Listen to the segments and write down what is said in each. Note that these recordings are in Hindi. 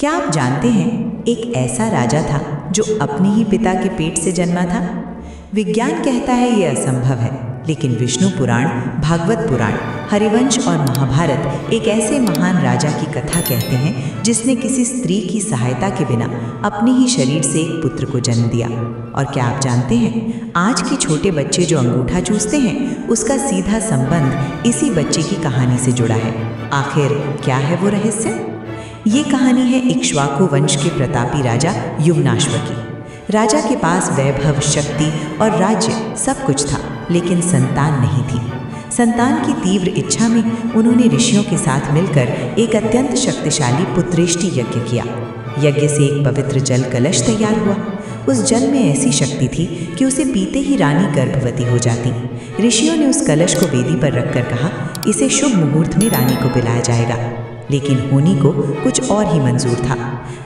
क्या आप जानते हैं, एक ऐसा राजा था जो अपने ही पिता के पेट से जन्मा था। विज्ञान कहता है यह असंभव है, लेकिन विष्णु पुराण, भागवत पुराण, हरिवंश और महाभारत एक ऐसे महान राजा की कथा कहते हैं जिसने किसी स्त्री की सहायता के बिना अपने ही शरीर से एक पुत्र को जन्म दिया। और क्या आप जानते हैं, आज के छोटे बच्चे जो अंगूठा चूसते हैं, उसका सीधा संबंध इसी बच्चे की कहानी से जुड़ा है। आखिर क्या है वो रहस्य? ये कहानी है इक्ष्वाकु वंश के प्रतापी राजा युवनाश्व की। राजा के पास वैभव, शक्ति और राज्य सब कुछ था, लेकिन संतान नहीं थी। संतान की तीव्र इच्छा में उन्होंने ऋषियों के साथ मिलकर एक अत्यंत शक्तिशाली पुत्रेष्टि यज्ञ किया। यज्ञ से एक पवित्र जल कलश तैयार हुआ। उस जल में ऐसी शक्ति थी कि उसे पीते ही रानी गर्भवती हो जाती। ऋषियों ने उस कलश को वेदी पर रखकर कहा, इसे शुभ मुहूर्त में रानी को पिलाया जाएगा। लेकिन होनी को कुछ और ही मंजूर था।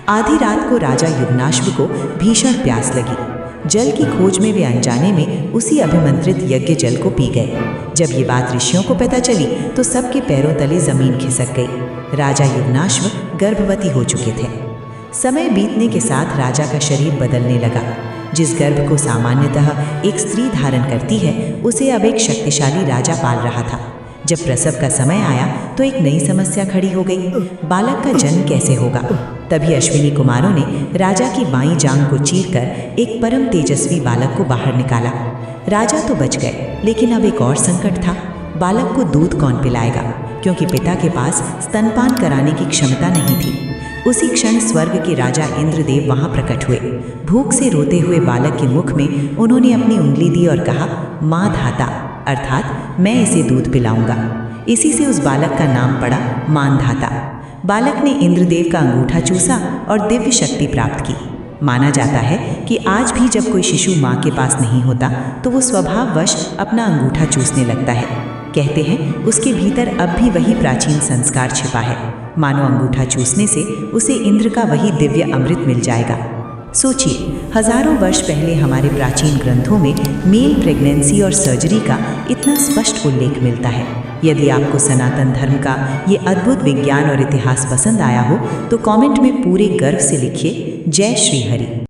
आधी रात को राजा युवनाश्व को भीषण प्यास लगी। जल की खोज में वे अनजाने में उसी अभिमंत्रित यज्ञ जल को पी गए। जब ये बात ऋषियों को पता चली तो सबके पैरों तले जमीन खिसक गई। राजा युवनाश्व गर्भवती हो चुके थे। समय बीतने के साथ राजा का शरीर बदलने लगा। जिस गर्भ को सामान्यतः एक स्त्री धारण करती है, उसे अब एक शक्तिशाली राजा पाल रहा था। जब प्रसव का समय आया तो एक नई समस्या खड़ी हो गई। बालक का जन्म कैसे होगा? तभी अश्विनी कुमारों ने राजा की बाईं जांघ को चीरकर एक परम तेजस्वी बालक को बाहर निकाला। राजा तो बच गए, लेकिन अब एक और संकट था। बालक को दूध कौन पिलाएगा, क्योंकि पिता के पास स्तनपान कराने की क्षमता नहीं थी। उसी क्षण स्वर्ग के राजा इंद्रदेव वहां प्रकट हुए। भूख से रोते हुए बालक के मुख में उन्होंने अपनी उंगली दी और कहा, माँ धाता, अर्थात मैं इसे दूध पिलाऊंगा। इसी से उस बालक का नाम पड़ा मानधाता। बालक ने इंद्रदेव का अंगूठा चूसा और दिव्य शक्ति प्राप्त की। माना जाता है कि आज भी जब कोई शिशु माँ के पास नहीं होता तो वो स्वभाववश अपना अंगूठा चूसने लगता है। कहते हैं उसके भीतर अब भी वही प्राचीन संस्कार छिपा है। मानो अंगूठा चूसने से उसे इंद्र का वही दिव्य अमृत मिल जाएगा। सोचिए, हजारों वर्ष पहले हमारे प्राचीन ग्रंथों में मेल प्रेगनेंसी और सर्जरी का इतना स्पष्ट उल्लेख मिलता है। यदि आपको सनातन धर्म का ये अद्भुत विज्ञान और इतिहास पसंद आया हो तो कमेंट में पूरे गर्व से लिखिए, जय श्री हरि।